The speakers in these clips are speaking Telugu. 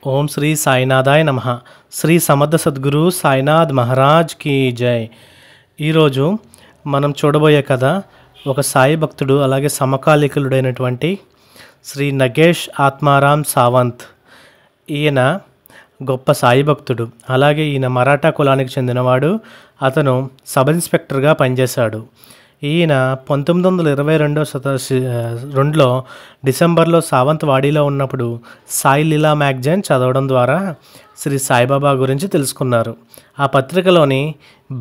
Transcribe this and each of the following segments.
ఓం శ్రీ సాయినాథాయ నమః. శ్రీ సమర్థ సద్గురు సాయినాథ్ మహారాజ్ కి జై. ఈరోజు మనం చూడబోయే కథ ఒక సాయి భక్తుడు అలాగే సమకాలీకులుడైనటువంటి శ్రీ నగేష్ ఆత్మారాం సావంత్. ఈయన గొప్ప సాయి భక్తుడు. అలాగే ఈయన మరాఠా కులానికి చెందినవాడు. అతను సబ్ ఇన్స్పెక్టర్గా పనిచేశాడు. ఈయన 1922లో డిసెంబర్లో సావంత్ వాడీలో ఉన్నప్పుడు సాయి లీలా మ్యాగజైన్ చదవడం ద్వారా శ్రీ సాయిబాబా గురించి తెలుసుకున్నారు. ఆ పత్రికలోని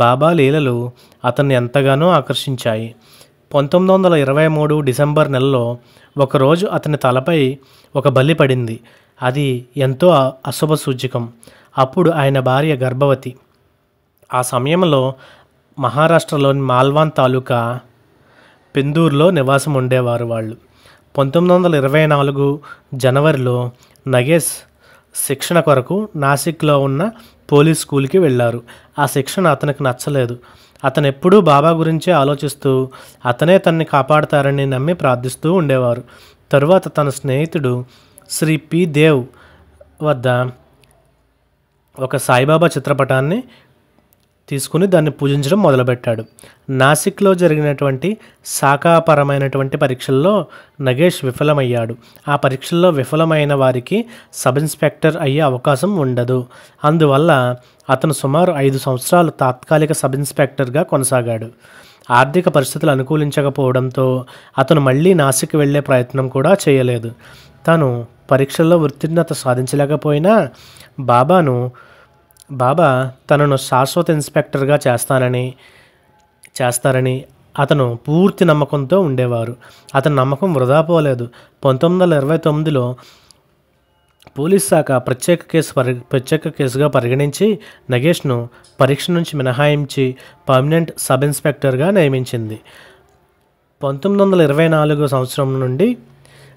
బాబా లీలలు అతన్ని ఎంతగానో ఆకర్షించాయి. 1923 డిసెంబర్ నెలలో ఒకరోజు అతని తలపై ఒక బలి పడింది. అది ఎంతో అశుభ సూచకం. అప్పుడు ఆయన భార్య గర్భవతి. ఆ సమయంలో మహారాష్ట్రలోని మాల్వాన్ తాలూకా పెందూరులో నివాసం ఉండేవారు వాళ్ళు. 1924 జనవరిలో నగేష్ శిక్షణ కొరకు నాసిక్లో ఉన్న పోలీస్ స్కూల్కి వెళ్ళారు. ఆ శిక్షణ అతనికి నచ్చలేదు. అతను ఎప్పుడూ బాబా గురించే ఆలోచిస్తూ అతనే తనని కాపాడతారని నమ్మి ప్రార్థిస్తూ ఉండేవారు. తరువాత తన స్నేహితుడు శ్రీ పి దేవ్ వద్ద ఒక సాయిబాబా చిత్రపటాన్ని తీసుకుని దాన్ని పూజించడం మొదలుపెట్టాడు. నాసిక్లో జరిగినటువంటి శాఖాపరమైనటువంటి పరీక్షల్లో నగేష్ విఫలమయ్యాడు. ఆ పరీక్షల్లో విఫలమైన వారికి సబ్ ఇన్స్పెక్టర్ అయ్యే అవకాశం ఉండదు. అందువల్ల అతను సుమారు 5 సంవత్సరాలు తాత్కాలిక సబ్ ఇన్స్పెక్టర్గా కొనసాగాడు. ఆర్థిక పరిస్థితులు అనుకూలించకపోవడంతో అతను మళ్ళీ నాసిక్ వెళ్ళే ప్రయత్నం కూడా చేయలేదు. తను పరీక్షల్లో ఉత్తీర్ణత సాధించలేకపోయినా బాబా తనను శాశ్వత ఇన్స్పెక్టర్గా చేస్తారని అతను పూర్తి నమ్మకంతో ఉండేవారు. అతని నమ్మకం వృధా పోలేదు. 1929లో పోలీస్ శాఖ ప్రత్యేక కేసుగా పరిగణించి నగేష్ను పరీక్ష నుంచి మినహాయించి పర్మనెంట్ సబ్ ఇన్స్పెక్టర్గా నియమించింది. 1924 సంవత్సరం నుండి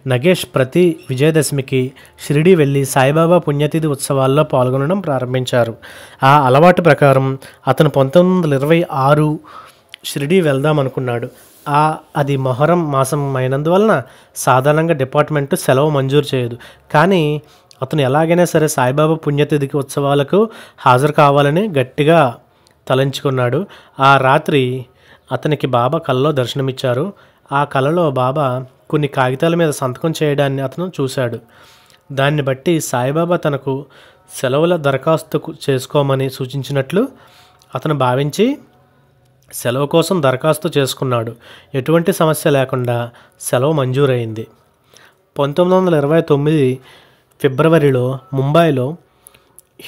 నగేష్ ప్రతి విజయదశమికి షిరిడీ వెళ్ళి సాయిబాబా పుణ్యతిథి ఉత్సవాల్లో పాల్గొనడం ప్రారంభించారు. ఆ అలవాటు ప్రకారం అతను 1926 షిరిడీ వెళ్దాం అనుకున్నాడు. అది మొహరం మాసం అయినందువలన సాధారణంగా డిపార్ట్మెంట్ సెలవు మంజూరు చేయదు. కానీ అతను ఎలాగైనా సరే సాయిబాబా పుణ్యతిథికి ఉత్సవాలకు హాజరు కావాలని గట్టిగా తలంచుకున్నాడు. ఆ రాత్రి అతనికి బాబా కలలో దర్శనమిచ్చారు. ఆ కలలో బాబా కొన్ని కాగితాల మీద సంతకం చేయడాన్ని అతను చూశాడు. దాన్ని బట్టి సాయిబాబా తనకు సెలవుల దరఖాస్తు చేసుకోమని సూచించినట్లు అతను భావించి సెలవు కోసం దరఖాస్తు చేసుకున్నాడు. ఎటువంటి సమస్య లేకుండా సెలవు మంజూరైంది. 1929 ఫిబ్రవరిలో ముంబైలో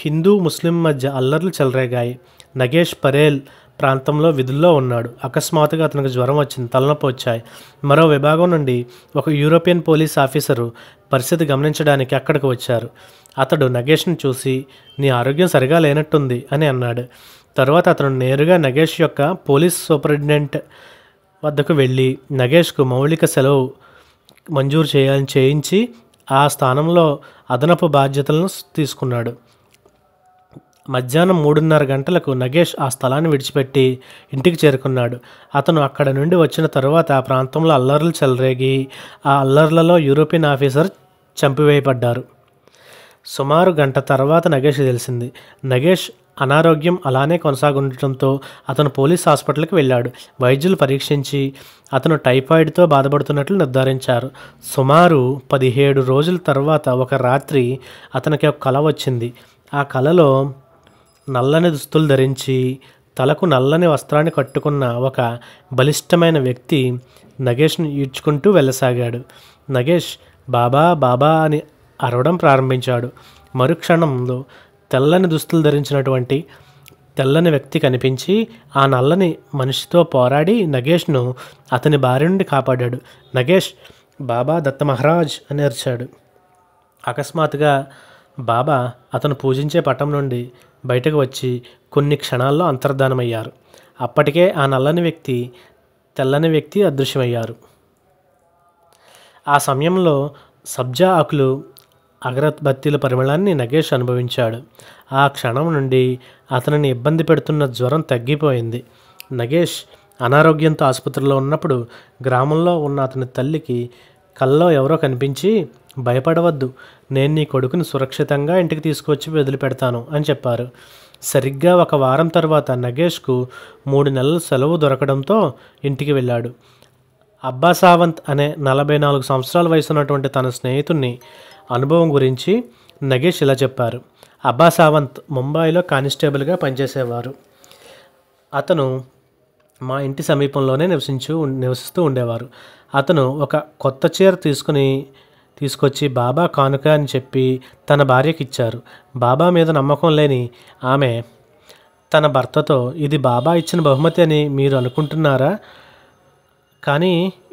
హిందూ ముస్లిం మధ్య అల్లర్లు చెలరేగాయి. నగేష్ పరేల్ ప్రాంతంలో విధుల్లో ఉన్నాడు. అకస్మాత్తుగా అతనికి జ్వరం వచ్చింది, తలనొప్పి వచ్చాయి. మరో విభాగం నుండి ఒక యూరోపియన్ పోలీస్ ఆఫీసరు పరిస్థితి గమనించడానికి అక్కడికి వచ్చారు. అతడు నగేష్ను చూసి నీ ఆరోగ్యం సరిగా లేనట్టుంది అని అన్నాడు. తర్వాత అతను నేరుగా నగేష్ యొక్క పోలీస్ సూపరింటెండెంట్ వద్దకు వెళ్ళి నగేష్కు మౌలిక సెలవు మంజూరు చేయించి ఆ స్థానంలో అదనపు బాధ్యతలను తీసుకున్నాడు. మధ్యాహ్నం 3:30 గంటలకు నగేష్ ఆ స్థలాన్ని విడిచిపెట్టి ఇంటికి చేరుకున్నాడు. అతను అక్కడ నుండి వచ్చిన తరువాత ఆ ప్రాంతంలో అల్లర్లు చెలరేగి ఆ అల్లర్లలో యూరోపియన్ ఆఫీసర్ చంపివేయబడ్డారు. సుమారు గంట తర్వాత నగేష్ తెలిసింది. నగేష్ అనారోగ్యం అలానే కొనసాగుండటంతో అతను పోలీస్ హాస్పిటల్కి వెళ్ళాడు. వైద్యులు పరీక్షించి అతను టైఫాయిడ్తో బాధపడుతున్నట్లు నిర్ధారించారు. సుమారు 17 రోజుల తర్వాత ఒక రాత్రి అతనికి ఒక కల వచ్చింది. ఆ కలలో నల్లని దుస్తులు ధరించి తలకు నల్లని వస్త్రాన్ని కట్టుకున్న ఒక బలిష్టమైన వ్యక్తి నగేష్ను ఈడ్చుకుంటూ వెళ్ళసాగాడు. నగేష్ బాబా బాబా అని అరవడం ప్రారంభించాడు. మరుక్షణంలో తెల్లని దుస్తులు ధరించినటువంటి తెల్లని వ్యక్తి కనిపించి ఆ నల్లని మనిషితో పోరాడి నగేష్ను అతని బారి నుండి కాపాడాడు. నగేష్ బాబా దత్త మహారాజ్ అని అరిచాడు. అకస్మాత్తుగా బాబా అతను పూజించే పటం నుండి బయటకు వచ్చి కొన్ని క్షణాల్లో అంతర్ధానమయ్యారు. అప్పటికే ఆ తెల్లని వ్యక్తి అదృశ్యమయ్యారు. ఆ సమయంలో సబ్జా ఆకులు అగరబత్తీల పరిమళాన్ని నగేష్ అనుభవించాడు. ఆ క్షణం నుండి అతనిని ఇబ్బంది పెడుతున్న జ్వరం తగ్గిపోయింది. నగేష్ అనారోగ్యంతో ఆసుపత్రిలో ఉన్నప్పుడు గ్రామంలో ఉన్న అతని తల్లికి కల్లో ఎవరో కనిపించి భయపడవద్దు, నేను నీ కొడుకుని సురక్షితంగా ఇంటికి తీసుకొచ్చి వదిలిపెడతాను అని చెప్పారు. సరిగ్గా ఒక వారం తర్వాత నగేష్కు 3 నెలల సెలవు దొరకడంతో ఇంటికి వెళ్ళాడు. అబ్బా సావంత్ అనే 44 సంవత్సరాల వయసు ఉన్నటువంటి తన స్నేహితుని అనుభవం గురించి నగేష్ ఇలా చెప్పారు. అబ్బా సావంత్ ముంబైలో కానిస్టేబుల్గా పనిచేసేవారు. అతను మా ఇంటి సమీపంలోనే నివసిస్తూ ఉండేవారు. అతను ఒక కొత్త చీర తీసుకొచ్చి బాబా కానుక అని చెప్పి తన భార్యకి ఇచ్చారు. బాబా మీద నమ్మకం లేని ఆమె తన భర్తతో, ఇది బాబా ఇచ్చిన బహుమతి అని మీరు అనుకుంటున్నారా? కానీ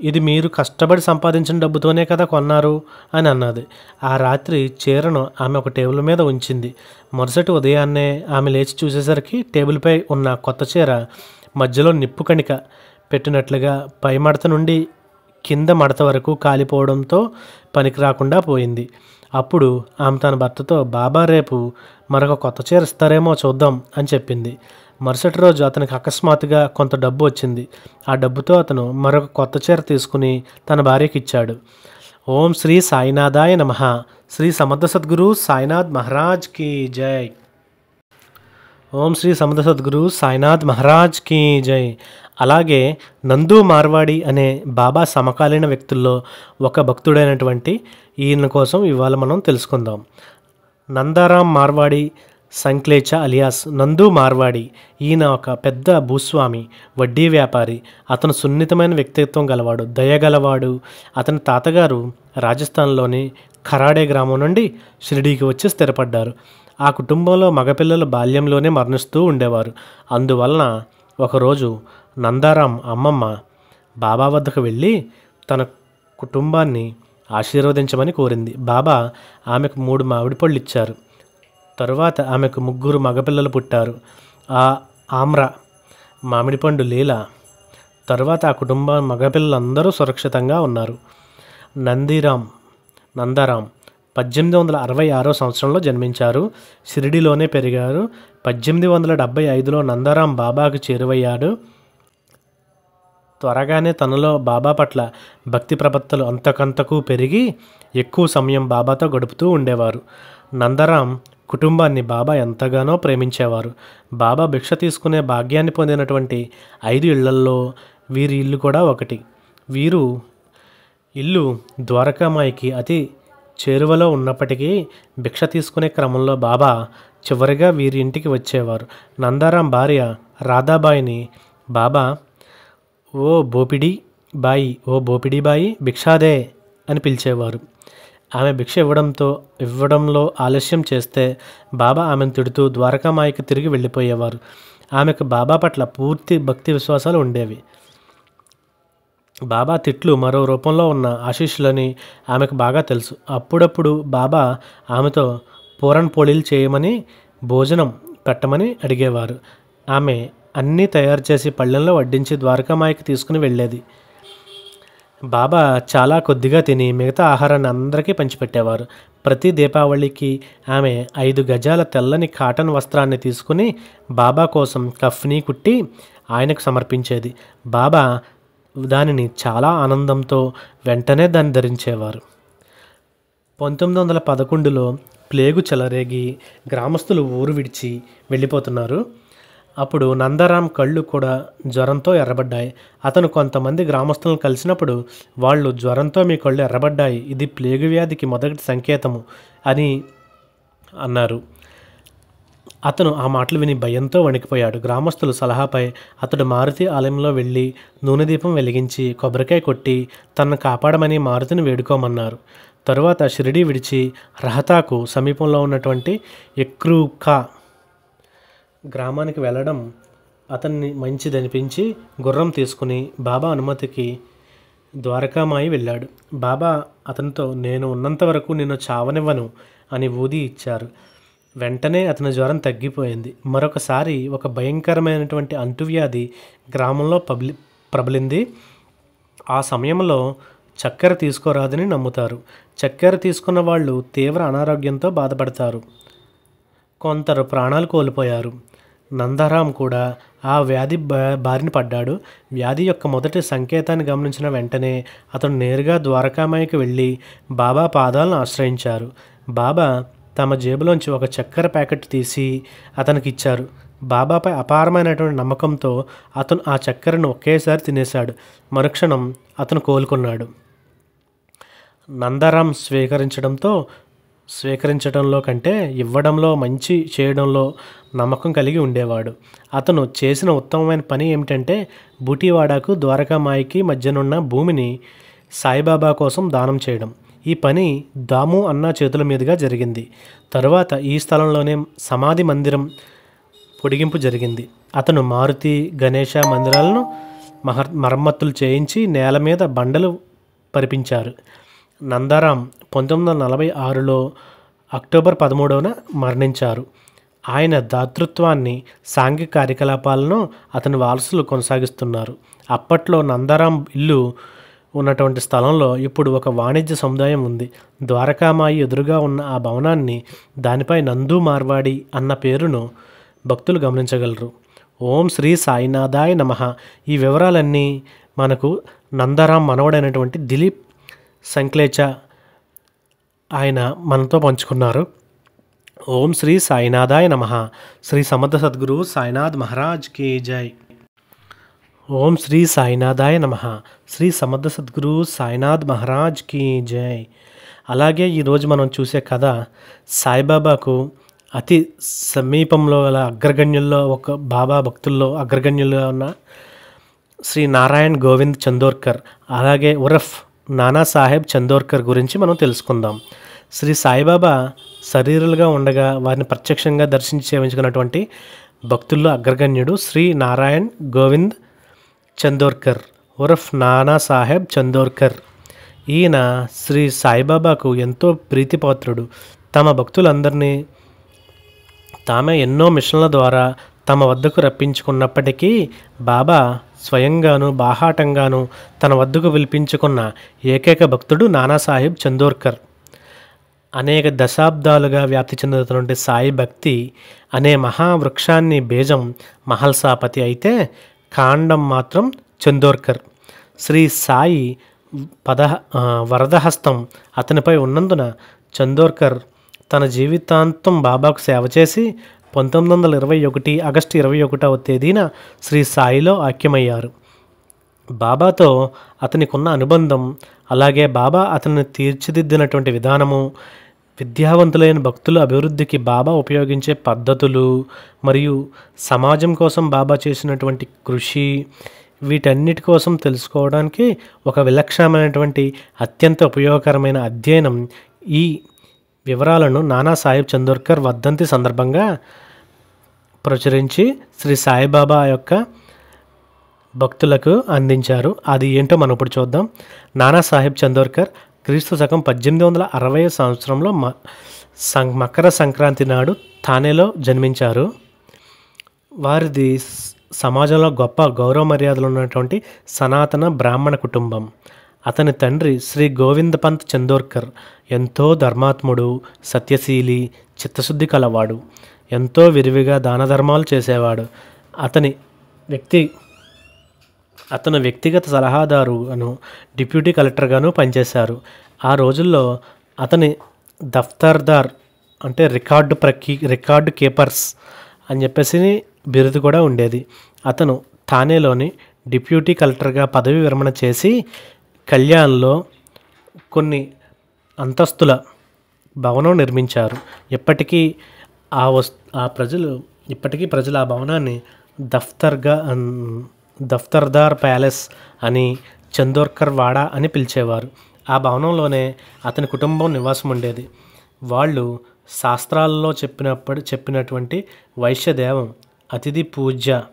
ఇది మీరు కష్టపడి సంపాదించిన డబ్బుతోనే కదా కొన్నారు అని అన్నది. ఆ రాత్రి చీరను ఆమె ఒక టేబుల్ మీద ఉంచింది. మరుసటి ఉదయాన్నే ఆమె లేచి చూసేసరికి టేబుల్పై ఉన్న కొత్త చీర మధ్యలో నిప్పు కణిక పెట్టినట్లుగా పై మడత నుండి కింద మడత వరకు కాలిపోవడంతో పనికి రాకుండా పోయింది. అప్పుడు ఆమె తన భర్తతో, బాబా రేపు మరొక కొత్త చీర ఇస్తారేమో చూద్దాం అని చెప్పింది. మరుసటి రోజు అతనికి అకస్మాత్తుగా కొంత డబ్బు వచ్చింది. ఆ డబ్బుతో అతను మరొక కొత్త చీర తీసుకుని తన భార్యకి ఇచ్చాడు. ఓం శ్రీ సాయినాథాయ నమః. శ్రీ సమర్థ సద్గురు సాయినాథ్ మహారాజ్ కీ జై. ఓం శ్రీ సమర్థ సద్గురు సాయినాథ్ మహారాజ్ కీ జై. అలాగే నందు మార్వాడి అనే బాబా సమకాలీన వ్యక్తుల్లో ఒక భక్తుడైనటువంటి ఈయన కోసం ఇవాళ మనం తెలుసుకుందాం. నందారాం మార్వాడి సంక్లేచ అలియాస్ నందు మార్వాడి. ఈయన ఒక పెద్ద భూస్వామి, వడ్డీ వ్యాపారి. అతను సున్నితమైన వ్యక్తిత్వం గలవాడు, దయగలవాడు. అతని తాతగారు రాజస్థాన్లోని ఖరాడే గ్రామం నుండి షిరిడీకి వచ్చి స్థిరపడ్డారు. ఆ కుటుంబంలో మగపిల్లలు బాల్యంలోనే మరణిస్తూ ఉండేవారు. అందువలన ఒకరోజు నందారాం అమ్మమ్మ బాబా వద్దకు వెళ్ళి తన కుటుంబాన్ని ఆశీర్వదించమని కోరింది. బాబా ఆమెకు 3 మామిడి పళ్ళు ఇచ్చారు. తరువాత ఆమెకు 3 మగపిల్లలు పుట్టారు. ఆ ఆమ్ర, మామిడి పండు లీల. తరువాత ఆ కుటుంబం మగపిల్లలందరూ సురక్షితంగా ఉన్నారు. నందారాం 1866 సంవత్సరంలో జన్మించారు. షిరిడిలోనే పెరిగారు. 1875లో నందారాం బాబాకు చేరువయ్యాడు. త్వరగానే తనలో బాబా పట్ల భక్తి ప్రపత్తులు అంతకంతకు పెరిగి ఎక్కువ సమయం బాబాతో గడుపుతూ ఉండేవారు. నందారాం కుటుంబాన్ని బాబా ఎంతగానో ప్రేమించేవారు. బాబా భిక్ష తీసుకునే భాగ్యాన్ని పొందినటువంటి 5 ఇళ్లల్లో వీరి ఇల్లు కూడా ఒకటి. వీరు ఇల్లు ద్వారకామాయికి అతి చేరువలో ఉన్నప్పటికీ భిక్ష తీసుకునే క్రమంలో బాబా చివరిగా వీరి ఇంటికి వచ్చేవారు. నందారాం భార్య రాధాబాయిని బాబా ఓ బోపిడి బాయి భిక్షాదే అని పిలిచేవారు. ఆమె భిక్ష ఇవ్వడంలో ఆలస్యం చేస్తే బాబా ఆమెను తిడుతూ ద్వారకామాయికి తిరిగి వెళ్ళిపోయేవారు. ఆమెకు బాబా పట్ల పూర్తి భక్తి విశ్వాసాలు ఉండేవి. బాబా తిట్లు మరో రూపంలో ఉన్న ఆశీస్సులని ఆమెకు బాగా తెలుసు. అప్పుడప్పుడు బాబా ఆమెతో పూరన్ పోళీలు చేయమని, భోజనం పెట్టమని అడిగేవారు. ఆమె అన్నీ తయారు చేసి పళ్ళెంలో వడ్డించి ద్వారకామాయికి తీసుకుని వెళ్ళేది. బాబా చాలా కొద్దిగా తిని మిగతా ఆహారాన్ని అందరికీ పంచిపెట్టేవారు. ప్రతి దీపావళికి ఆమె 5 గజాల తెల్లని కాటన్ వస్త్రాన్ని తీసుకుని బాబా కోసం కఫ్నీ కుట్టి ఆయనకు సమర్పించేది. బాబా దానిని చాలా ఆనందంతో వెంటనే దాన్ని ధరించేవారు. 1911లో ప్లేగు చెలరేగి గ్రామస్తులు ఊరు విడిచి వెళ్ళిపోతున్నారు. అప్పుడు నందారాం కళ్ళు కూడా జ్వరంతో ఎర్రబడ్డాయి. అతను కొంతమంది గ్రామస్తులను కలిసినప్పుడు వాళ్ళు, జ్వరంతో మీ కళ్ళు ఎర్రబడ్డాయి, ఇది ప్లేగు వ్యాధికి మొదటి సంకేతము అని అన్నారు. అతను ఆ మాటలు విని భయంతో వణికిపోయాడు. గ్రామస్తుల సలహాపై అతడు మారుతి ఆలయంలో వెళ్ళి నూనె దీపం వెలిగించి కొబ్బరికాయ కొట్టి తనను కాపాడమని మారుతిని వేడుకోమన్నారు. తరువాత షిరిడీ విడిచి రహతాకు సమీపంలో ఉన్నటువంటి ఎక్రూకా గ్రామానికి వెళ్ళడం అతన్ని మంచిదనిపించి గుర్రం తీసుకుని బాబా అనుమతికి ద్వారకామాయి వెళ్ళాడు. బాబా అతనితో, నేను ఉన్నంత వరకు నిన్ను చావనివ్వను అని ఊది ఇచ్చారు. వెంటనే అతని జ్వరం తగ్గిపోయింది. మరొకసారి ఒక భయంకరమైనటువంటి అంటువ్యాధి గ్రామంలో ప్రబలింది. ఆ సమయంలో చక్కెర తీసుకోరాదని నమ్ముతారు. చక్కెర తీసుకున్న వాళ్ళు తీవ్ర అనారోగ్యంతో బాధపడతారు. కొందరు ప్రాణాలు కోల్పోయారు. నందరాం కూడా ఆ వ్యాధి బారిన పడ్డాడు. వ్యాధి యొక్క మొదటి సంకేతాన్ని గమనించిన వెంటనే అతను నేరుగా ద్వారకామాయికి వెళ్ళి బాబా పాదాలను ఆశ్రయించారు. బాబా తమ జేబులోంచి ఒక చక్కెర ప్యాకెట్ తీసి అతనికి ఇచ్చారు. బాబాపై అపారమైనటువంటి నమ్మకంతో అతను ఆ చక్కెరను ఒకేసారి తినేశాడు. మరుక్షణం అతను కోలుకున్నాడు. నందరాం స్వీకరించడంలో కంటే ఇవ్వడంలో, మంచి చేయడంలో నమ్మకం కలిగి ఉండేవాడు. అతను చేసిన ఉత్తమమైన పని ఏమిటంటే బూటీవాడాకు ద్వారకామాయికి మధ్యనున్న భూమిని సాయిబాబా కోసం దానం చేయడం. ఈ పని దాము అన్న చేతుల మీదుగా జరిగింది. తరువాత ఈ స్థలంలోనే సమాధి మందిరం పొడిగింపు జరిగింది. అతను మారుతి, గణేష మందిరాలను మరమ్మతులు చేయించి నేల మీద బండలు పరిపించారు. నందరాం 1946లో అక్టోబర్ 13న మరణించారు. ఆయన దాతృత్వాన్ని, సాంఘిక కార్యకలాపాలను అతని వారసులు కొనసాగిస్తున్నారు. అప్పట్లో నందరాం ఇల్లు ఉన్నటువంటి స్థలంలో ఇప్పుడు ఒక వాణిజ్య సముదాయం ఉంది. ద్వారకామాయి ఎదురుగా ఉన్న ఆ భవనాన్ని, దానిపై నందు మార్వాడి అన్న పేరును భక్తులు గమనించగలరు. ఓం శ్రీ సాయినాథాయ నమః. ఈ వివరాలన్నీ మనకు నందరాం మనవడైనటువంటి దిలీప్ సంక్లేచ ఆయన మనతో పంచుకున్నారు. ఓం శ్రీ సాయినాథాయ నమః. శ్రీ సమర్థ సద్గురు సాయినాథ్ మహారాజ్ కి జై. ఓం శ్రీ సాయినాథాయ నమః. శ్రీ సమర్థ సద్గురు సాయినాథ్ మహారాజ్ కి జై. అలాగే ఈరోజు మనం చూసే కథ సాయిబాబాకు అతి సమీపంలో గల అగ్రగణ్యుల్లో ఒక బాబా భక్తుల్లో అగ్రగణ్యులుగా ఉన్న శ్రీ నారాయణ్ గోవింద్ చందోర్కర్, అలాగే ఉరఫ్ నానాసాహెబ్ చందోర్కర్ గురించి మనం తెలుసుకుందాం. శ్రీ సాయిబాబా శరీరులుగా ఉండగా వారిని ప్రత్యక్షంగా దర్శించి సేవించుకున్నటువంటి భక్తుల్లో అగ్రగణ్యుడు శ్రీ నారాయణ్ గోవింద్ చందోర్కర్ ఉరఫ్ నానాసాహెబ్ చందోర్కర్. ఈయన శ్రీ సాయిబాబాకు ఎంతో ప్రీతిపాత్రుడు. తమ భక్తులందరినీ తామే ఎన్నో మిషన్ల ద్వారా తమ వద్దకు రప్పించుకున్నప్పటికీ బాబా స్వయంగాను బాహాటంగాను తన వద్దకు పిలిపించుకున్న ఏకైక భక్తుడు నానాసాహెబ్ చందోర్కర్. అనేక దశాబ్దాలుగా వ్యాప్తి చెందుతున్నటువంటి సాయి భక్తి అనే మహావృక్షాన్ని బీజం మహల్సాపతి అయితే కాండం మాత్రం చందోర్కర్. శ్రీ సాయి వరదహస్తం అతనిపై ఉన్నందున చందోర్కర్ తన జీవితాంతం బాబాకు సేవ చేసి 1921 ఆగస్టు 21వ తేదీన శ్రీ సాయిలో ఐక్యమయ్యారు. బాబాతో అతనికి ఉన్న అనుబంధం, అలాగే బాబా అతన్ని తీర్చిదిద్దినటువంటి విధానము, విద్యావంతులైన భక్తుల అభివృద్ధికి బాబా ఉపయోగించే పద్ధతులు, మరియు సమాజం కోసం బాబా చేసినటువంటి కృషి, వీటన్నిటి కోసం తెలుసుకోవడానికి ఒక విలక్షణమైనటువంటి అత్యంత ఉపయోగకరమైన అధ్యయనం. ఈ వివరాలను నానాసాహెబ్ చందోర్కర్ వర్ధంతి సందర్భంగా ప్రచురించి శ్రీ సాయిబాబా యొక్క భక్తులకు అందించారు. అది ఏంటో మనం ఇప్పుడు చూద్దాం. నానాసాహెబ్ చందోర్కర్ క్రీస్తు శకం 1860 సంవత్సరంలో మకర సంక్రాంతి నాడు థానేలో జన్మించారు. వారిది సమాజంలో గొప్ప గౌరవ మర్యాదలు ఉన్నటువంటి సనాతన బ్రాహ్మణ కుటుంబం. అతని తండ్రి శ్రీ గోవింద పంత్ చందోర్కర్ ఎంతో ధర్మాత్ముడు, సత్యశీలి, చిత్తశుద్ధి కలవాడు. ఎంతో విరివిగా దాన ధర్మాలు చేసేవాడు. అతను వ్యక్తిగత సలహాదారుగాను, డిప్యూటీ కలెక్టర్గాను పనిచేశారు. ఆ రోజుల్లో అతని దఫ్తర్దార్ అంటే రికార్డు కీపర్స్ అని చెప్పేసి బిరుదు కూడా ఉండేది. అతను థానేలోని డిప్యూటీ కలెక్టర్గా పదవి విరమణ చేసి కళ్యాణ్లో కొన్ని అంతస్తుల భవనం నిర్మించారు. ఇప్పటికీ ప్రజలు ఆ భవనాన్ని దఫ్తర్దార్ ప్యాలెస్ అని, చందోర్కర్ వాడా అని పిలిచేవారు. ఆ భవనంలోనే అతని కుటుంబం నివాసం ఉండేది. వాళ్ళు శాస్త్రాలలో చెప్పినటువంటి వైశ్యదేవం, అతిథి పూజను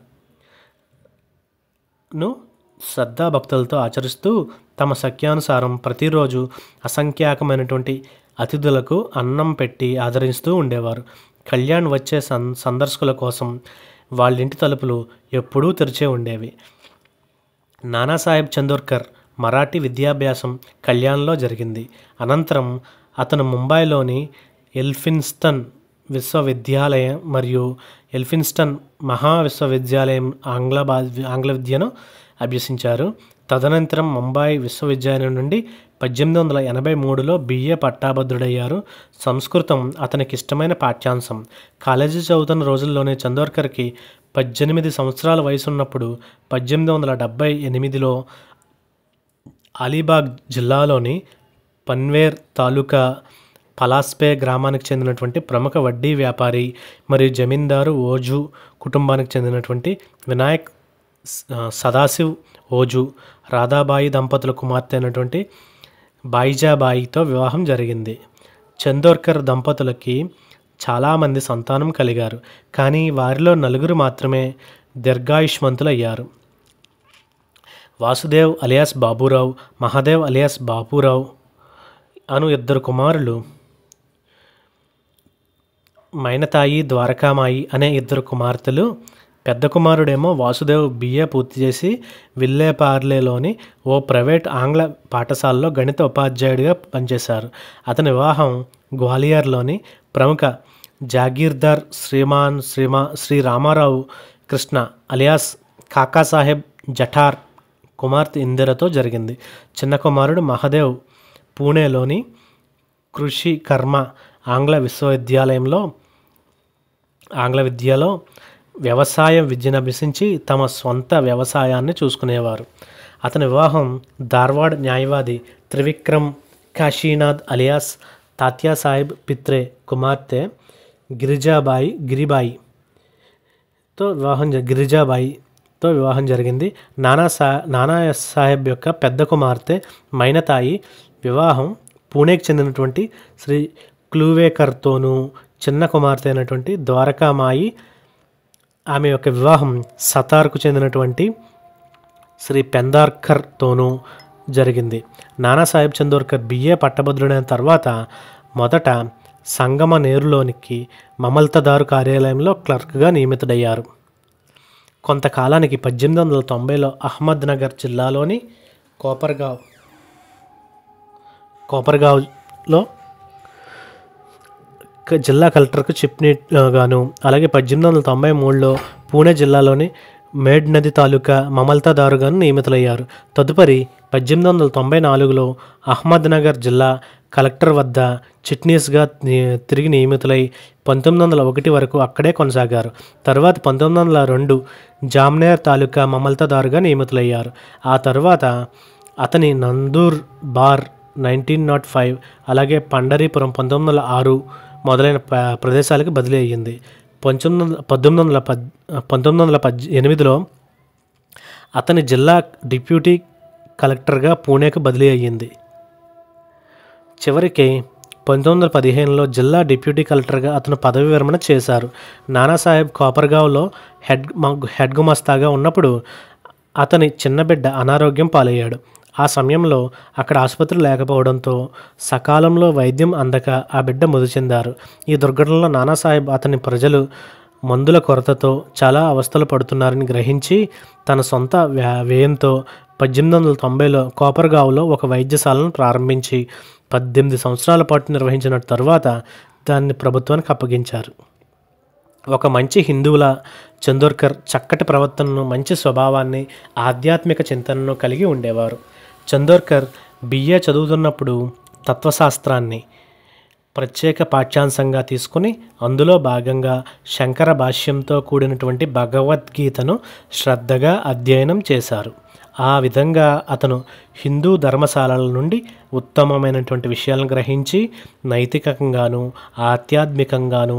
శ్రద్ధాభక్తులతో ఆచరిస్తూ తమ శక్యానుసారం ప్రతిరోజు అసంఖ్యాకమైనటువంటి అతిథులకు అన్నం పెట్టి ఆదరిస్తూ ఉండేవారు. కళ్యాణ్ వచ్చే సందర్శకుల కోసం వాళ్ళ ఇంటి తలుపులు ఎప్పుడూ తెరిచే ఉండేవి. నానాసాహెబ్ చందోర్కర్ మరాఠీ విద్యాభ్యాసం కళ్యాణ్లో జరిగింది. అనంతరం అతను ముంబైలోని ఎల్ఫిన్స్టన్ విశ్వవిద్యాలయం మరియు ఎల్ఫిన్స్టన్ మహావిశ్వవిద్యాలయం ఆంగ్ల విద్యను అభ్యసించారు. తదనంతరం ముంబై విశ్వవిద్యాలయం నుండి 1883లో BA పట్టాభద్రుడయ్యారు. సంస్కృతం అతనికి ఇష్టమైన పాఠ్యాంశం. కాలేజీ చదువుతున్న రోజుల్లోనే చందోర్కర్కి 18 సంవత్సరాల వయసు ఉన్నప్పుడు 1878లో అలీబాగ్ జిల్లాలోని పన్వేర్ తాలూకా పలాస్పే గ్రామానికి చెందినటువంటి ప్రముఖ వడ్డీ వ్యాపారి మరియు జమీందారు ఓజు కుటుంబానికి చెందినటువంటి వినాయక్ సదాశివ్ ఓజు రాధాబాయి దంపతుల కుమార్తె అయినటువంటి బాయిజాబాయితో వివాహం జరిగింది. చందోర్కర్ దంపతులకి చాలామంది సంతానం కలిగారు, కానీ వారిలో 4 మాత్రమే దీర్ఘాయుష్మంతులయ్యారు. వాసుదేవ్ అలియాస్ బాబురావు, మహాదేవ్ అలియాస్ బాపురావు అను 2 కుమారులు, మైనతాయి, ద్వారకామాయి అనే 2 కుమార్తెలు. పెద్ద కుమారుడేమో వాసుదేవ్ BA పూర్తి చేసి విల్లేపార్లేలోని ఓ ప్రైవేట్ ఆంగ్ల పాఠశాలలో గణిత ఉపాధ్యాయుడిగా పనిచేశారు. అతని వివాహం గ్వాలియర్లోని ప్రముఖ జాగీర్దార్ శ్రీ రామారావు కృష్ణ అలియాస్ కాకాసాహెబ్ జఠార్ కుమార్తె ఇందిరతో జరిగింది. చిన్న కుమారుడు మహాదేవ్ పూణేలోని కృషి కర్మ ఆంగ్ల విద్యలో వ్యవసాయ విద్యను అభ్యసించి తమ స్వంత వ్యవసాయాన్ని చూసుకునేవారు. అతని వివాహం ధార్వాడ్ న్యాయవాది త్రివిక్రమ్ కాశీనాథ్ అలియాస్ తాత్యాసాహెబ్ పిత్రే కుమార్తె గిరిబాయితో వివాహం జరిగింది. నానా సాహెబ్ యొక్క పెద్ద కుమార్తె మైనతాయి వివాహం పూణేకి చెందినటువంటి శ్రీ క్లూవేకర్తోనూ, చిన్న కుమార్తె అయినటువంటి ద్వారకామాయి ఆమె యొక్క వివాహం సతార్కు చెందినటువంటి శ్రీ పెందార్కర్తోనూ జరిగింది. నానాసాహెబ్ చందోర్కర్ BA పట్టభద్రుడైన తర్వాత మొదట సంగమనేరులోనికి మమల్తదారు కార్యాలయంలో క్లర్క్గా నియమితుడయ్యారు. కొంతకాలానికి 1890లో అహ్మద్నగర్ జిల్లాలోని కోపర్గావ్లో జిల్లా కలెక్టర్కు గాను, అలాగే 1893లో పూణే జిల్లాలోని మేడ్ నది తాలూకా మమల్తదారుగాను నియమితులయ్యారు. తదుపరి 1894లో అహ్మద్నగర్ జిల్లా కలెక్టర్ వద్ద చిట్నీస్గా తిరిగి నియమితులై 1901 వరకు అక్కడే కొనసాగారు. తర్వాత 1902 జామ్నేర్ తాలూకా మమల్తదారుగా నియమితులయ్యారు. ఆ తర్వాత అతని నందూర్ బార్ 1905, అలాగే పండరీపురం 1906 మొదలైన ప్రదేశాలకు బదిలీ అయ్యింది. 1908లో అతని జిల్లా డిప్యూటీ కలెక్టర్గా పూణేకు బదిలీ అయ్యింది. చివరికి 1915లో జిల్లా డిప్యూటీ కలెక్టర్గా అతను పదవి విరమణ చేశారు. నానాసాహెబ్ కోపర్గావ్లో హెడ్ గుమస్తాగా ఉన్నప్పుడు అతని చిన్న బిడ్డ అనారోగ్యం పాలయ్యాడు. ఆ సమయంలో అక్కడ ఆసుపత్రి లేకపోవడంతో సకాలంలో వైద్యం అందక ఆ బిడ్డ మృతి చెందారు. ఈ దుర్ఘటనలో నానాసాహెబ్ అతని ప్రజలు మందుల కొరతతో చాలా అవస్థలు పడుతున్నారని గ్రహించి తన సొంత వ్యయంతో 1890లో కోపర్గావ్లో ఒక వైద్యశాలను ప్రారంభించి 18 సంవత్సరాల పాటు నిర్వహించిన తర్వాత దాన్ని ప్రభుత్వానికి అప్పగించారు. ఒక మంచి హిందువుల చందోర్కర్ చక్కటి ప్రవర్తనను, మంచి స్వభావాన్ని, ఆధ్యాత్మిక చింతనను కలిగి ఉండేవారు. చందోర్కర్ BA చదువుతున్నప్పుడు తత్వశాస్త్రాన్ని ప్రత్యేక పాఠ్యాంశంగా తీసుకుని అందులో భాగంగా శంకర భాష్యంతో కూడినటువంటి భగవద్గీతను శ్రద్ధగా అధ్యయనం చేశారు. ఆ విధంగా అతను హిందూ ధర్మశాలల నుండి ఉత్తమమైనటువంటి విషయాలను గ్రహించి నైతికంగాను ఆధ్యాత్మికంగాను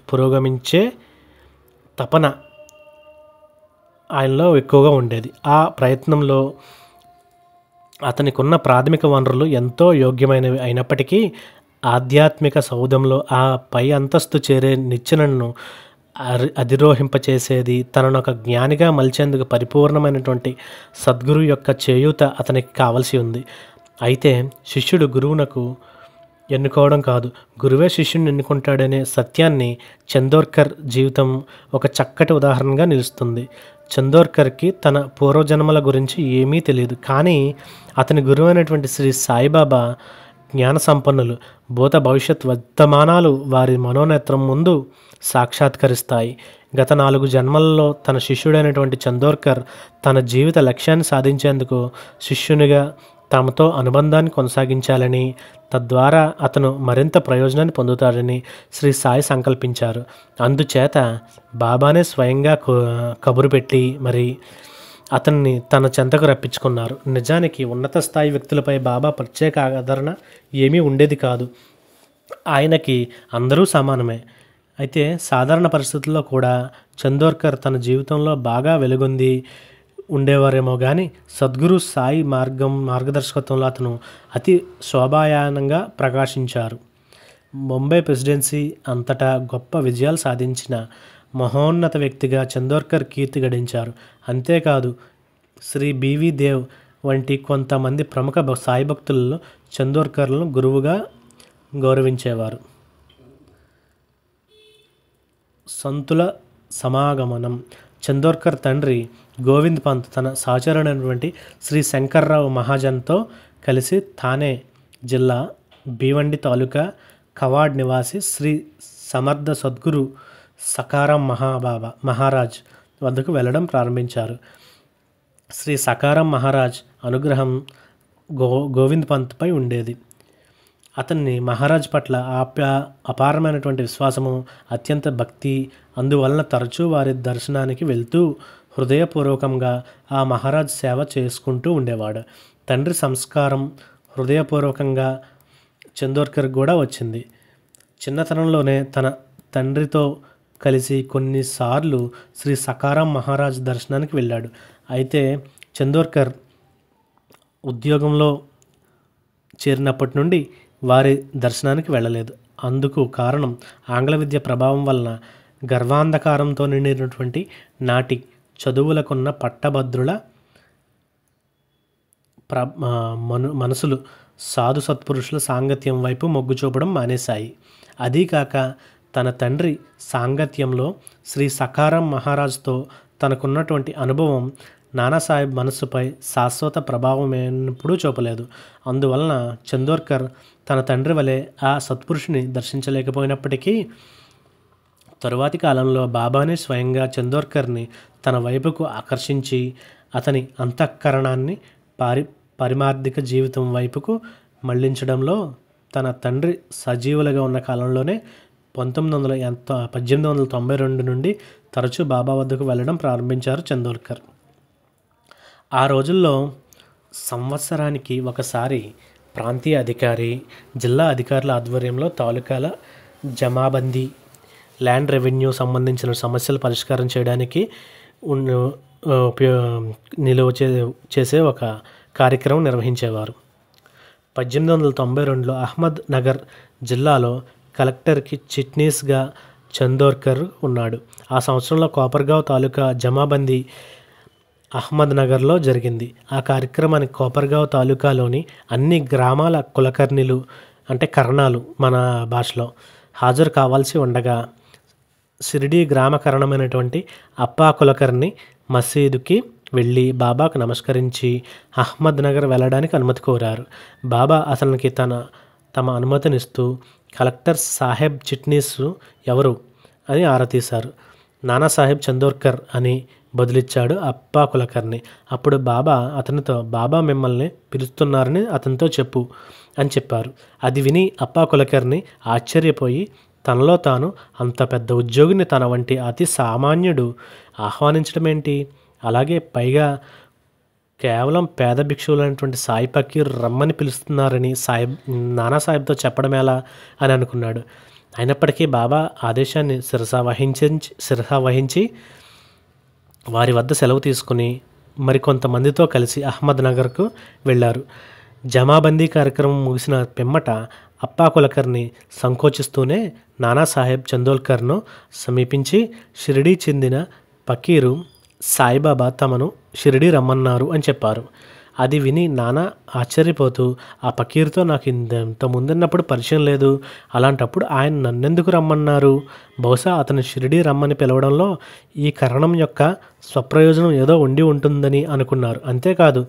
పురోగమించే తపన ఆయనలో ఎక్కువగా ఉండేది. ఆ ప్రయత్నంలో అతనికి ఉన్న ప్రాథమిక వనరులు ఎంతో యోగ్యమైనవి అయినప్పటికీ ఆధ్యాత్మిక సౌధంలో ఆ పై అంతస్తు చేరే నిచ్చెనను అధిరోహింపచేసేది తనను ఒక జ్ఞానిగా మలిచేందుకు పరిపూర్ణమైనటువంటి సద్గురు యొక్క చేయూత అతనికి కావలసి ఉంది. అయితే శిష్యుడు గురువునకు ఎన్నుకోవడం కాదు, గురువే శిష్యుని ఎన్నుకుంటాడనే సత్యాన్ని చందోర్కర్ జీవితం ఒక చక్కటి ఉదాహరణగా నిలుస్తుంది. చందోర్కర్కి తన పూర్వజన్మల గురించి ఏమీ తెలియదు, కానీ అతని గురువు అయినటువంటి శ్రీ సాయిబాబా జ్ఞాన సంపన్నులు. భూత భవిష్యత్ వర్తమానాలు వారి మనోనేత్రం ముందు సాక్షాత్కరిస్తాయి. గత 4 జన్మలలో తన శిష్యుడైనటువంటి చందోర్కర్ తన జీవిత లక్ష్యాన్ని సాధించేందుకు శిష్యునిగా తమతో అనుబంధాన్ని కొనసాగించాలని, తద్వారా అతను మరింత ప్రయోజనాన్ని పొందుతాడని శ్రీ సాయి సంకల్పించారు. అందుచేత బాబానే స్వయంగా కబురు పెట్టి మరి అతన్ని తన చెంతకు రప్పించుకున్నారు. నిజానికి ఉన్నత స్థాయి వ్యక్తులపై బాబా ప్రత్యేక ఆదరణ ఏమీ ఉండేది కాదు. ఆయనకి అందరూ సమానమే. అయితే సాధారణ పరిస్థితుల్లో కూడా చందోర్కర్ తన జీవితంలో బాగా వెలుగొంది ఉండేవారేమో కానీ సద్గురు సాయి మార్గదర్శకత్వంలో అతను అతి శోభాయానంగా ప్రకాశించారు. బొంబే ప్రెసిడెన్సీ అంతటా గొప్ప విజయాలు సాధించిన మహోన్నత వ్యక్తిగా చందోర్కర్ కీర్తి గడించారు. అంతేకాదు శ్రీ బివి దేవ్ వంటి కొంతమంది ప్రముఖ సాయి భక్తులలో చందోర్కర్లను గురువుగా గౌరవించేవారు. సంతుల సమాగమనం. చందోర్కర్ తండ్రి గోవింద్ పంత్ తన సహచరుడైనటువంటి శ్రీ శంకర్రావు మహాజన్తో కలిసి థానే జిల్లా భీవండి తాలూకా కవాడ్ నివాసి శ్రీ సమర్థ సద్గురు సకారం మహారాజ్ వద్దకు వెళ్ళడం ప్రారంభించారు. శ్రీ సకారం మహారాజ్ అనుగ్రహం గోవింద్ పంత్పై ఉండేది. అతన్ని మహారాజ్ పట్ల అపారమైనటువంటి విశ్వాసము, అత్యంత భక్తి అందువలన తరచూ వారి దర్శనానికి వెళ్తూ హృదయపూర్వకంగా ఆ మహారాజ్ సేవ చేసుకుంటూ ఉండేవాడు. తండ్రి సంస్కారం హృదయపూర్వకంగా చందోర్కర్ కూడా వచ్చింది. చిన్నతనంలోనే తన తండ్రితో కలిసి కొన్నిసార్లు శ్రీ సకారం మహారాజ్ దర్శనానికి వెళ్ళాడు. అయితే చందోర్కర్ ఉద్యోగంలో చేరినప్పటి నుండి వారి దర్శనానికి వెళ్ళలేదు. అందుకు కారణం ఆంగ్ల విద్య ప్రభావం వలన గర్వాంధకారంతో నిండినటువంటి నాటి చదువులకున్న పట్టభద్రుల మనసులు సాధు సత్పురుషుల సాంగత్యం వైపు మొగ్గు చూపడం మానేశాయి. అదీకాక తన తండ్రి సాంగత్యంలో శ్రీ సకారం మహారాజ్తో తనకున్నటువంటి అనుభవం నానాసాహెబ్ మనస్సుపై శాశ్వత ప్రభావం ఎప్పుడూ చూపలేదు. అందువలన చందోర్కర్ తన తండ్రి వలె ఆ సత్పురుషుని దర్శించలేకపోయినప్పటికీ తరువాతి కాలంలో బాబానే స్వయంగా చందోర్కర్ని తన వైపుకు ఆకర్షించి అతని అంతఃకరణాన్ని పారిమార్థిక జీవితం వైపుకు మళ్లించడంలో తన తండ్రి సజీవులుగా ఉన్న కాలంలోనే 1892 నుండి తరచూ బాబా వద్దకు వెళ్ళడం ప్రారంభించారు చందోర్కర్. ఆ రోజుల్లో సంవత్సరానికి ఒకసారి ప్రాంతీయ అధికారి, జిల్లా అధికారుల ఆధ్వర్యంలో తాలూకాల జమాబందీ, ల్యాండ్ రెవెన్యూ సంబంధించిన సమస్యలు పరిష్కారం చేయడానికి నిలువ చేసే ఒక కార్యక్రమం నిర్వహించేవారు. 1892లో అహ్మద్ నగర్ జిల్లాలో కలెక్టర్కి చిట్నీస్గా చందోర్కర్ ఉన్నాడు. ఆ సంవత్సరంలో కోపర్గావ్ తాలూకా జమాబందీ అహ్మద్ నగర్లో జరిగింది. ఆ కార్యక్రమానికి కోపర్గావ్ తాలూకాలోని అన్ని గ్రామాల కులకర్ణిలు అంటే కర్ణాలు మన భాషలో హాజరు కావాల్సి ఉండగా షిరిడీ గ్రామకరణమైనటువంటి అప్పా కులకర్ణి మసీదుకి వెళ్ళి బాబాకు నమస్కరించి అహ్మద్ నగర్ వెళ్ళడానికి అనుమతి కోరారు. బాబా అతనికి తమ అనుమతినిస్తూ కలెక్టర్ సాహెబ్ చిట్నీస్ ఎవరు అని ఆరా తీశారు. నానాసాహెబ్ చందోర్కర్ అని బదులిచ్చాడు అప్పా కులకర్ణి. అప్పుడు బాబా అతనితో బాబా మిమ్మల్ని పిలుస్తున్నారని అతనితో చెప్పు అని చెప్పారు. అది విని అప్పా కులకర్ణి ఆశ్చర్యపోయి తనలో తాను అంత పెద్ద ఉద్యోగిని తన వంటి అతి సామాన్యుడు ఆహ్వానించడం ఏంటి, అలాగే పైగా కేవలం పేద భిక్షువులైనటువంటి సాయి ఫకీర్ రమ్మని పిలుస్తున్నారని నానాసాహెబ్తో చెప్పడం ఎలా అని అనుకున్నాడు. అయినప్పటికీ బాబా ఆదేశాన్ని శిరస వహించి వారి వద్ద సెలవు తీసుకుని మరికొంతమందితో కలిసి అహ్మద్ నగర్కు వెళ్ళారు. జమాబందీ కార్యక్రమం ముగిసిన పిమ్మట అప్పా కులకర్ని సంకోచిస్తూనే నానాసాహెబ్ చందోర్కర్ను సమీపించి షిరిడీ చెందిన ఫకీరు సాయిబాబా తమను షిరిడీ రమ్మన్నారు అని చెప్పారు. అది విని నానా ఆశ్చర్యపోతూ ఆ ఫకీర్తో నాకు ఇంత ముందున్నప్పుడు పరిచయం లేదు, అలాంటప్పుడు ఆయన నన్నెందుకు రమ్మన్నారు, బహుశా అతను షిరిడీ రమ్మని పిలవడంలో ఈ కరణం యొక్క స్వప్రయోజనం ఏదో ఉండి ఉంటుందని అనుకున్నారు. అంతేకాదు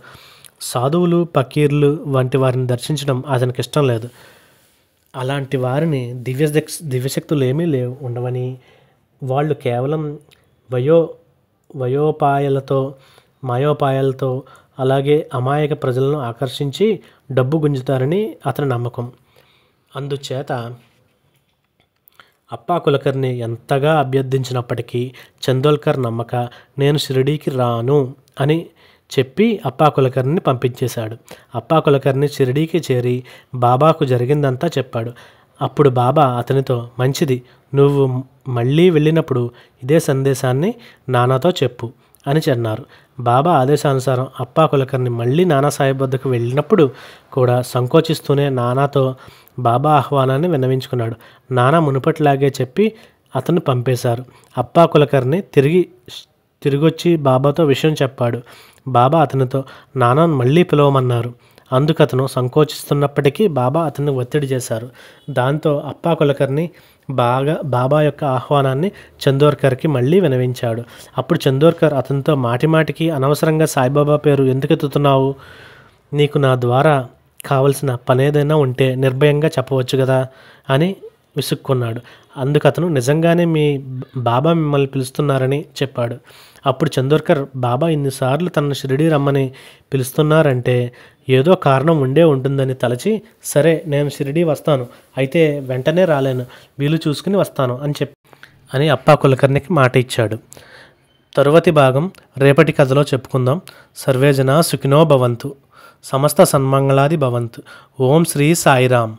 సాధువులు, పకీర్లు వంటి వారిని దర్శించడం అతనికి ఇష్టం లేదు. అలాంటి వారిని దివ్యశక్తులు ఏమీ ఉండవని, వాళ్ళు కేవలం వయోపాయాలతో, మాయోపాయాలతో, అలాగే అమాయక ప్రజలను ఆకర్షించి డబ్బు గుంజుతారని అతని నమ్మకం. అందుచేత అప్పా కులకర్ణి ఎంతగా అభ్యర్థించినప్పటికీ చందోల్కర్ నమ్మక నేను షిరిడీకి రాను అని చెప్పి అప్పా కులకర్ణిని పంపించేశాడు. అప్పా కులకర్ణి షిరిడీకి చేరి బాబాకు జరిగిందంతా చెప్పాడు. అప్పుడు బాబా అతనితో, మంచిది, నువ్వు మళ్ళీ వెళ్ళినప్పుడు ఇదే సందేశాన్ని నానాతో చెప్పు అని అన్నారు. బాబా ఆదేశానుసారం అప్పా కులకర్ణి మళ్ళీ నానాసాహెబ్ వద్దకు వెళ్ళినప్పుడు కూడా సంకోచిస్తూనే నానాతో బాబా ఆహ్వానాన్ని విన్నవించుకున్నాడు. నానా మునుపటిలాగే చెప్పి అతన్ని పంపేశారు. అప్పా కులకర్ణి తిరిగొచ్చి బాబాతో విషయం చెప్పాడు. బాబా అతనితో నానాను మళ్ళీ పిలవమన్నారు. అందుకు అతను సంకోచిస్తున్నప్పటికీ బాబా అతన్ని ఒత్తిడి చేశారు. దాంతో అప్పా కులకర్ణి బాబా యొక్క ఆహ్వానాన్ని చందోర్కర్కి మళ్ళీ వినవించాడు. అప్పుడు చందోర్కర్ అతనితో మాటిమాటికి అనవసరంగా సాయిబాబా పేరు ఎందుకు ఎత్తుతున్నావు? నీకు నా ద్వారా కావలసిన పనేదైనా ఉంటే నిర్భయంగా చెప్పవచ్చు కదా అని విసుక్కున్నాడు. అందుకు అతను నిజంగానే మీ బాబా మిమ్మల్ని పిలుస్తున్నారని చెప్పాడు. అప్పుడు చందోర్కర్ బాబా ఇన్నిసార్లు తనను షిరిడీ రమ్మని పిలుస్తున్నారంటే ఏదో కారణం ఉండే ఉంటుందని తలచి, సరే నేను షిరిడీ వస్తాను, అయితే వెంటనే రాలేను, వీలు చూసుకుని వస్తాను అని అప్పా కులకర్ణికి మాట ఇచ్చాడు. తరువాతి భాగం రేపటి కథలో చెప్పుకుందాం. సర్వేజన సుఖినో భవంతు. సమస్త సన్మంగళాది భవంతు. ఓం శ్రీ సాయిరామ్.